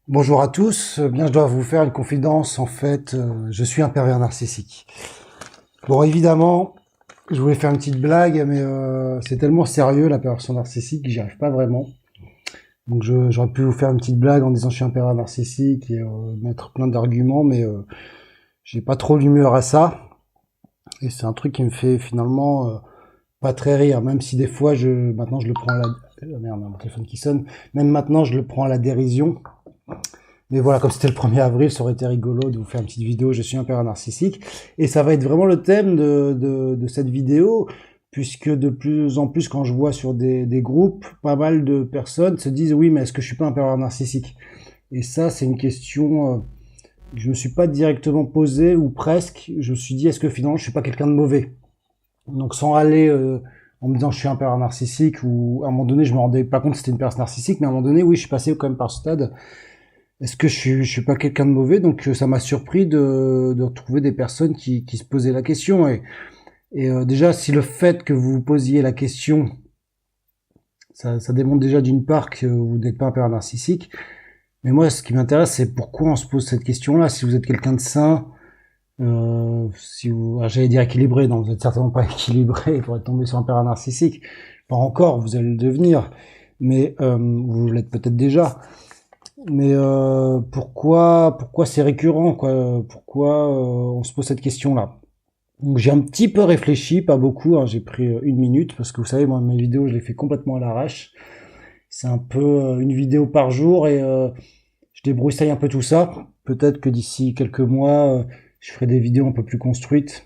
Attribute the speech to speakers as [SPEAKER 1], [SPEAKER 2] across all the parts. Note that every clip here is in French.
[SPEAKER 1] Bonjour à tous. Bien, je dois vous faire une confidence. En fait, je suis un pervers narcissique. Bon, évidemment, je voulais faire une petite blague, mais c'est tellement sérieux la perversion narcissique que j'y arrive pas vraiment. Donc, j'aurais pu vous faire une petite blague en disant je suis un pervers narcissique et mettre plein d'arguments, mais j'ai pas trop l'humeur à ça. Et c'est un truc qui me fait finalement pas très rire, même si des fois, maintenant, je le prends à la... Merde, mon téléphone qui sonne. Même maintenant, je le prends à la dérision. Mais voilà, comme c'était le 1er avril, ça aurait été rigolo de vous faire une petite vidéo, je suis un pervers narcissique. Et ça va être vraiment le thème de cette vidéo, puisque de plus en plus, quand je vois sur des groupes, pas mal de personnes se disent, oui, mais est-ce que je suis pas un pervers narcissique? Et ça, c'est une question que je me suis pas directement posée, ou presque. Je me suis dit, est-ce que finalement, je suis pas quelqu'un de mauvais? Donc sans aller en me disant je suis un pervers narcissique, ou à un moment donné, je me rendais pas compte que c'était une personne narcissique, mais à un moment donné, oui, je suis passé quand même par ce stade. Est-ce que je suis pas quelqu'un de mauvais? Donc ça m'a surpris de retrouver des personnes qui se posaient la question. Et déjà, si le fait que vous vous posiez la question, ça démontre déjà d'une part que vous n'êtes pas un pervers narcissique. Mais moi, ce qui m'intéresse, c'est pourquoi on se pose cette question-là. Si vous êtes quelqu'un de sain, si vous, j'allais dire équilibré, non, vous êtes certainement pas équilibré pour être tombé sur un pervers narcissique. Pas encore, vous allez le devenir, mais vous l'êtes peut-être déjà. Mais pourquoi c'est récurrent, quoi? Pourquoi on se pose cette question-là? Donc j'ai un petit peu réfléchi, pas beaucoup, hein, j'ai pris une minute, parce que vous savez, moi, mes vidéos, je les fais complètement à l'arrache. C'est un peu une vidéo par jour et je débroussaille un peu tout ça. Peut-être que d'ici quelques mois, je ferai des vidéos un peu plus construites.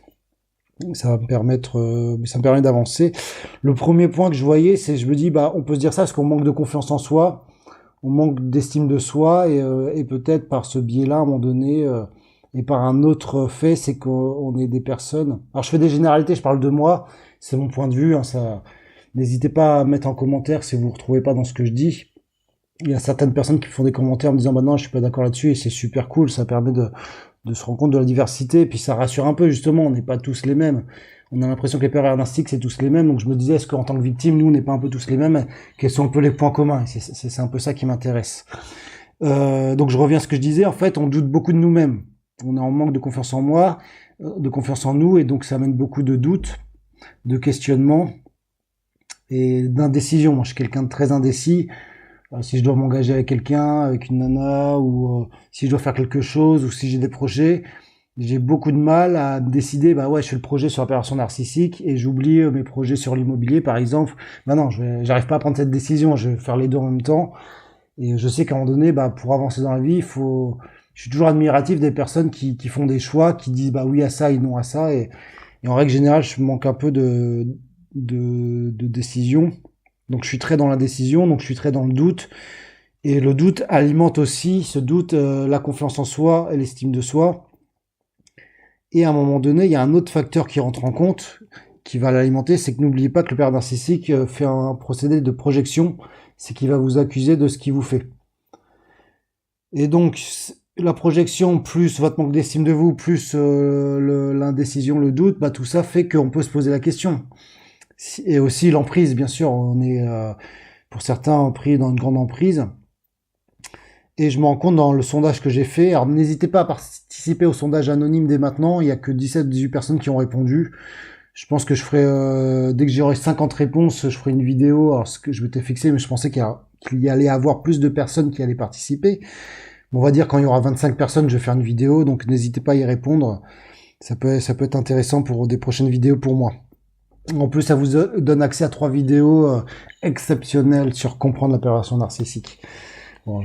[SPEAKER 1] Ça va me permettre, ça me permet d'avancer. Le premier point que je voyais, c'est, je me dis, bah, on peut se dire ça parce qu'on manque de confiance en soi, on manque d'estime de soi et peut-être par ce biais-là, à un moment donné, et par un autre fait, c'est qu'on est des personnes. Alors je fais des généralités, je parle de moi, c'est mon point de vue. Hein, ça, n'hésitez pas à mettre en commentaire si vous vous retrouvez pas dans ce que je dis. Il y a certaines personnes qui font des commentaires en me disant bah non, je suis pas d'accord là-dessus et c'est super cool, ça permet de se rendre compte de la diversité et puis ça rassure un peu justement, on n'est pas tous les mêmes. On a l'impression que les pervers narcissiques c'est tous les mêmes, donc je me disais est-ce qu'en tant que victime nous on n'est pas un peu tous les mêmes, quels sont un peu les points communs, c'est un peu ça qui m'intéresse. Donc je reviens à ce que je disais, en fait on doute beaucoup de nous-mêmes, on est en manque de confiance en moi, de confiance en nous et donc ça amène beaucoup de doutes, de questionnements et d'indécision. Moi je suis quelqu'un de très indécis. Si je dois m'engager avec quelqu'un, avec une nana, ou si je dois faire quelque chose, ou si j'ai des projets, j'ai beaucoup de mal à décider, bah ouais, je fais le projet sur la perversion narcissique et j'oublie mes projets sur l'immobilier, par exemple. Bah non, j'arrive pas à prendre cette décision, je vais faire les deux en même temps. Et je sais qu'à un moment donné, bah, pour avancer dans la vie, il faut, je suis toujours admiratif des personnes qui font des choix, qui disent bah oui à ça et non à ça. Et en règle générale, je manque un peu de décision. Donc je suis très dans la décision, donc je suis très dans le doute. Et le doute alimente aussi, ce doute, la confiance en soi et l'estime de soi. Et à un moment donné, il y a un autre facteur qui rentre en compte, qui va l'alimenter, c'est que n'oubliez pas que le père narcissique fait un procédé de projection, c'est qu'il va vous accuser de ce qu'il vous fait. Et donc, la projection, plus votre manque d'estime de vous, plus l'indécision, le doute, bah, tout ça fait qu'on peut se poser la question. Et aussi l'emprise, bien sûr, on est pour certains pris dans une grande emprise. Et je me rends compte dans le sondage que j'ai fait, alors n'hésitez pas à participer au sondage anonyme dès maintenant, il y a que 17-18 personnes qui ont répondu. Je pense que je ferai, dès que j'aurai 50 réponses, je ferai une vidéo, alors ce que je m'étais fixé, mais je pensais qu'il y allait avoir plus de personnes qui allaient participer. On va dire quand il y aura 25 personnes, je vais faire une vidéo, donc n'hésitez pas à y répondre. Ça peut être intéressant pour des prochaines vidéos pour moi. En plus, ça vous donne accès à 3 vidéos exceptionnelles sur comprendre la perversion narcissique. Bon,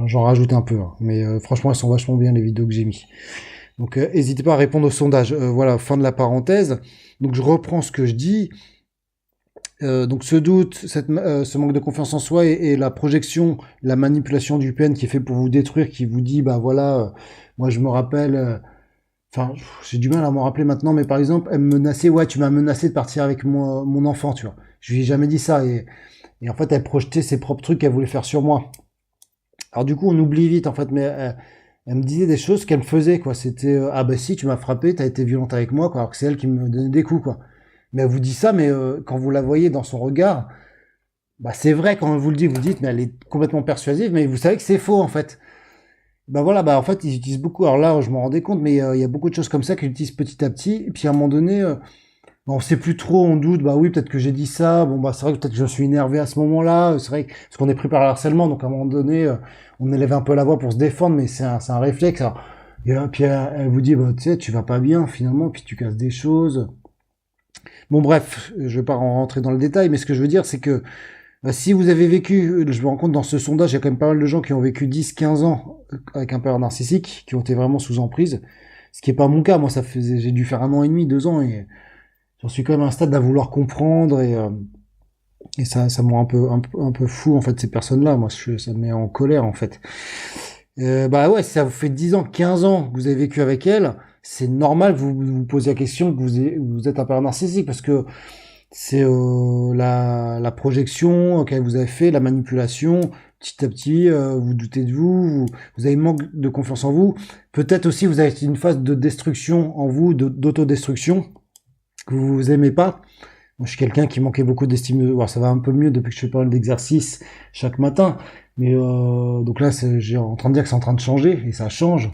[SPEAKER 1] j'en rajoute un peu, hein. Mais franchement, elles sont vachement bien les vidéos que j'ai mis. Donc, n'hésitez pas à répondre au sondage. Voilà, fin de la parenthèse. Donc, je reprends ce que je dis. Donc, ce doute, ce manque de confiance en soi et la projection, la manipulation du PN qui est fait pour vous détruire, qui vous dit, bah voilà, moi je me rappelle, enfin, j'ai du mal à m'en rappeler maintenant, mais par exemple, elle me menaçait, ouais, tu m'as menacé de partir avec mon enfant, tu vois. Je lui ai jamais dit ça et en fait, elle projetait ses propres trucs qu'elle voulait faire sur moi. Alors du coup, on oublie vite en fait, mais elle me disait des choses qu'elle me faisait quoi. C'était ah bah si tu m'as frappé, t'as été violente avec moi quoi. Alors que c'est elle qui me donnait des coups quoi. Mais elle vous dit ça, mais quand vous la voyez dans son regard, bah c'est vrai quand elle vous le dit, vous dites mais elle est complètement persuasive, mais vous savez que c'est faux en fait. Bah voilà, bah en fait, ils utilisent beaucoup. Alors là, je m'en rendais compte, mais il y a beaucoup de choses comme ça qu'ils utilisent petit à petit. Et puis à un moment donné, bon, on sait plus trop, on doute. Bah oui, peut-être que j'ai dit ça. Bon, bah c'est vrai que peut-être que je suis énervé à ce moment-là. C'est vrai parce qu'on est pris par le harcèlement, donc à un moment donné, on élève un peu la voix pour se défendre, mais c'est un réflexe. Alors, et puis elle vous dit, bah tu sais, tu vas pas bien finalement, puis tu casses des choses. Bon bref, je vais pas en rentrer dans le détail, mais ce que je veux dire, c'est que bah, si vous avez vécu, je me rends compte dans ce sondage, il y a quand même pas mal de gens qui ont vécu 10, 15 ans avec un père narcissique, qui ont été vraiment sous emprise. Ce qui est pas mon cas. Moi, j'ai dû faire 1 an et demi, 2 ans, et j'en suis quand même à un stade à vouloir comprendre, et ça me rend un peu fou, en fait, ces personnes-là. Moi, ça me met en colère, en fait. Bah ouais, si ça vous fait 10 ans, 15 ans que vous avez vécu avec elle, c'est normal que vous vous posiez la question que vous êtes un père narcissique, parce que c'est la projection qu'elle vous a fait, la manipulation. Petit à petit, vous doutez de vous, vous avez manque de confiance en vous. Peut-être aussi vous avez une phase de destruction en vous, d'autodestruction, que vous aimez pas. Moi, je suis quelqu'un qui manquait beaucoup d'estime de... Bon, ça va un peu mieux depuis que je fais pas mal d'exercices chaque matin. Mais donc là, j'ai en train de dire que c'est en train de changer, et ça change.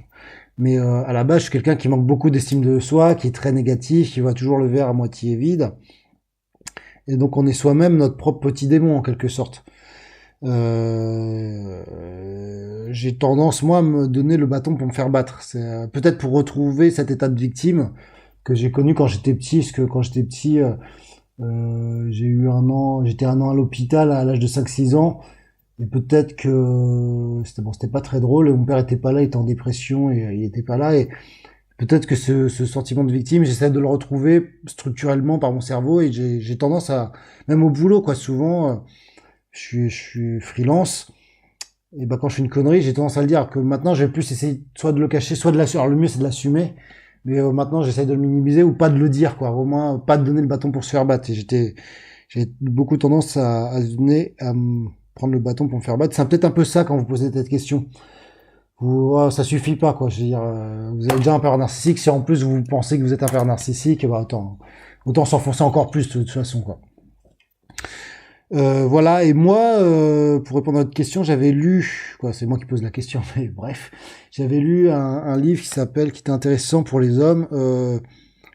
[SPEAKER 1] Mais à la base, je suis quelqu'un qui manque beaucoup d'estime de soi, qui est très négatif, qui voit toujours le verre à moitié vide. Et donc on est soi-même notre propre petit démon en quelque sorte. J'ai tendance moi à me donner le bâton pour me faire battre. C'est peut-être pour retrouver cet état de victime que j'ai connu quand j'étais petit, parce que quand j'étais petit, j'ai eu 1 an, j'étais 1 an à l'hôpital à l'âge de 5, 6 ans, et peut-être que c'était pas très drôle, et mon père était pas là, il était en dépression, et il était pas là, et peut-être que ce sentiment de victime, j'essaie de le retrouver structurellement par mon cerveau, et j'ai tendance à, même au boulot, quoi, souvent, je suis freelance, et ben quand je fais une connerie, j'ai tendance à le dire, que maintenant je vais plus essayer soit de le cacher, soit de l'assumer. Alors le mieux c'est de l'assumer, mais maintenant j'essaie de le minimiser ou pas de le dire, quoi, au moins pas de donner le bâton pour se faire battre. Et j'ai beaucoup tendance à donner, à me prendre le bâton pour me faire battre. C'est peut-être un peu ça quand vous posez cette question. Ça suffit pas, quoi. Je veux dire, vous avez déjà un père narcissique. Si en plus vous pensez que vous êtes un père narcissique, bah autant s'enfoncer encore plus de toute façon, quoi. Voilà. Et moi, pour répondre à votre question, j'avais lu, quoi, c'est moi qui pose la question, mais bref, j'avais lu un livre qui était intéressant pour les hommes.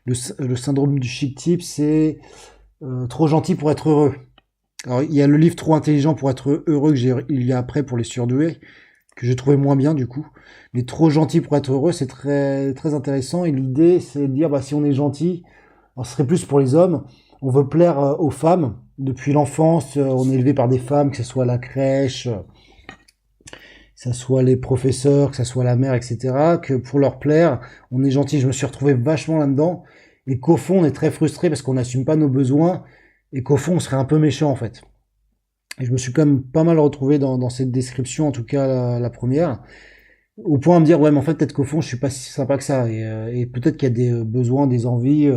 [SPEAKER 1] Le syndrome du chic type, c'est trop gentil pour être heureux. Alors il y a le livre Trop intelligent pour être heureux que il y a après pour les surdoués, que j'ai trouvé moins bien du coup. Mais trop gentil pour être heureux, c'est très très intéressant. Et l'idée, c'est de dire, bah si on est gentil, alors ce serait plus pour les hommes. On veut plaire aux femmes. Depuis l'enfance, on est élevé par des femmes, que ce soit la crèche, que ce soit les professeurs, que ce soit la mère, etc. Que pour leur plaire, on est gentil. Je me suis retrouvé vachement là-dedans. Et qu'au fond, on est très frustré parce qu'on n'assume pas nos besoins. Et qu'au fond, on serait un peu méchant en fait. Et je me suis quand même pas mal retrouvé dans cette description, en tout cas la première, au point à me dire, ouais, mais en fait, peut-être qu'au fond, je suis pas si sympa que ça. Et peut-être qu'il y a des besoins, des envies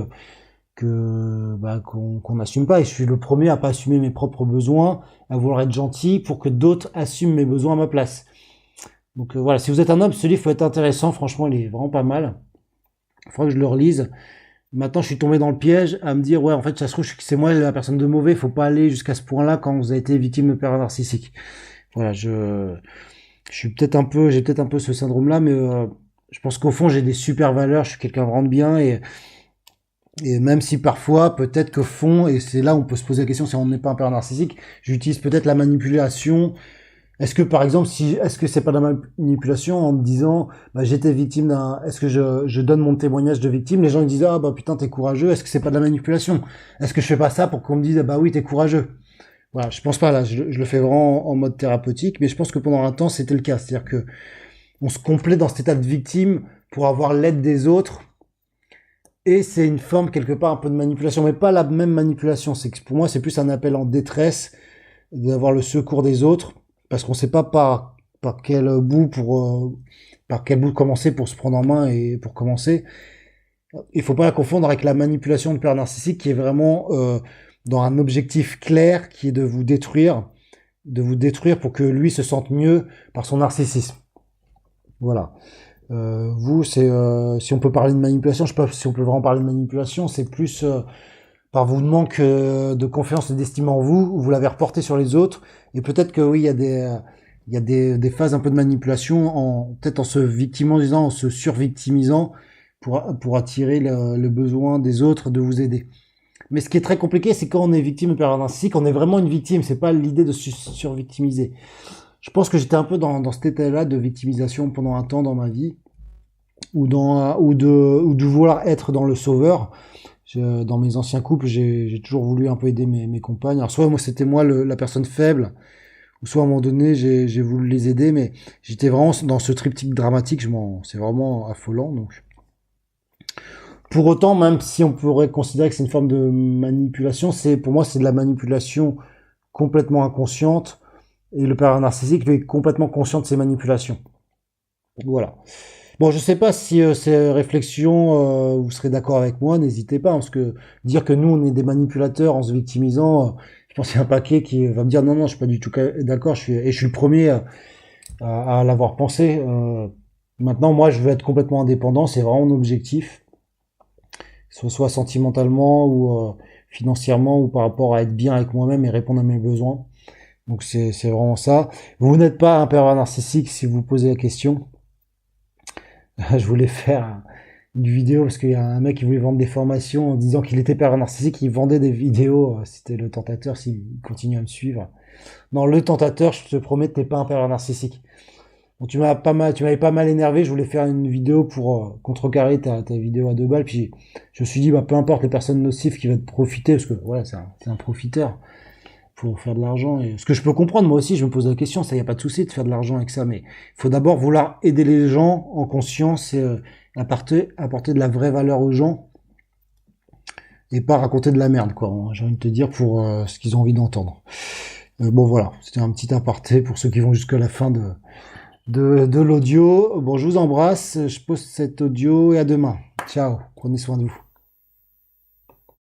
[SPEAKER 1] qu'on n'assume pas. Et je suis le premier à pas assumer mes propres besoins, à vouloir être gentil pour que d'autres assument mes besoins à ma place. Donc voilà, si vous êtes un homme, ce livre peut être intéressant. Franchement, il est vraiment pas mal. Il faudra que je le relise. Maintenant, je suis tombé dans le piège à me dire, ouais, en fait, ça se trouve que c'est moi la personne de mauvais. Faut pas aller jusqu'à ce point-là quand vous avez été victime de père narcissique. Voilà, j'ai peut-être un peu ce syndrome-là, mais je pense qu'au fond, j'ai des super valeurs. Je suis quelqu'un vraiment de bien, et même si parfois, peut-être qu'au fond, et c'est là où on peut se poser la question si on n'est pas un père narcissique, j'utilise peut-être la manipulation. Est-ce que par exemple, est-ce que c'est pas de la manipulation en me disant, bah, j'étais victime est-ce que je donne mon témoignage de victime, les gens ils disent, ah bah putain t'es courageux, est-ce que c'est pas de la manipulation? Est-ce que je fais pas ça pour qu'on me dise, ah bah oui t'es courageux? Voilà, je pense pas là, je le fais vraiment en mode thérapeutique, mais je pense que pendant un temps c'était le cas, c'est-à-dire que on se complaît dans cet état de victime pour avoir l'aide des autres, et c'est une forme quelque part un peu de manipulation, mais pas la même manipulation, c'est que pour moi c'est plus un appel en détresse, d'avoir le secours des autres, parce qu'on sait pas par quel bout commencer pour se prendre en main et pour commencer. Il faut pas la confondre avec la manipulation de père narcissique qui est vraiment dans un objectif clair qui est de vous détruire pour que lui se sente mieux par son narcissisme. Voilà. Vous, si on peut parler de manipulation, je sais pas si on peut vraiment parler de manipulation, c'est plus par vous manque de confiance et d'estime en vous, vous l'avez reporté sur les autres, et peut-être que oui, il y a il y a des phases un peu de manipulation, peut-être en se victimisant, en se survictimisant pour attirer le besoin des autres de vous aider. Mais ce qui est très compliqué, c'est quand on est victime de pervers narcissique, on est vraiment une victime, c'est pas l'idée de se survictimiser. Je pense que j'étais un peu dans cet état-là de victimisation pendant un temps dans ma vie, ou de vouloir être dans le sauveur. Dans mes anciens couples, j'ai toujours voulu un peu aider mes compagnes. Alors soit moi c'était moi la personne faible, ou soit à un moment donné j'ai voulu les aider, mais j'étais vraiment dans ce triptyque dramatique. C'est vraiment affolant. Donc pour autant, même si on pourrait considérer que c'est une forme de manipulation, pour moi c'est de la manipulation complètement inconsciente, et le pervers narcissique lui est complètement conscient de ses manipulations. Voilà. Bon, je sais pas si ces réflexions, vous serez d'accord avec moi, n'hésitez pas, parce que dire que nous on est des manipulateurs en se victimisant, je pense qu'il y a un paquet qui va me dire non, non, je suis pas du tout d'accord, je suis le premier à l'avoir pensé. Maintenant, moi, je veux être complètement indépendant, c'est vraiment mon objectif, que ce soit sentimentalement ou financièrement, ou par rapport à être bien avec moi-même et répondre à mes besoins. Donc c'est vraiment ça. Vous n'êtes pas un pervers narcissique si vous posez la question. Je voulais faire une vidéo parce qu'il y a un mec qui voulait vendre des formations en disant qu'il était pervers narcissique, il vendait des vidéos. C'était le tentateur s'il continue à me suivre. Non, le tentateur, je te promets, t'es pas un pervers narcissique. Bon, tu m'avais pas mal énervé. Je voulais faire une vidéo pour contrecarrer ta vidéo à 2 balles. Puis je me suis dit, bah peu importe les personnes nocives qui vont te profiter, parce que voilà, c'est un profiteur pour faire de l'argent. Et ce que je peux comprendre, moi aussi, je me pose la question, ça y a pas de souci de faire de l'argent avec ça, mais il faut d'abord vouloir aider les gens en conscience et apporter de la vraie valeur aux gens et pas raconter de la merde, quoi. J'ai envie de te dire pour ce qu'ils ont envie d'entendre. Bon voilà, c'était un petit aparté pour ceux qui vont jusqu'à la fin de l'audio. Bon, je vous embrasse, je poste cet audio et à demain. Ciao, prenez soin de vous.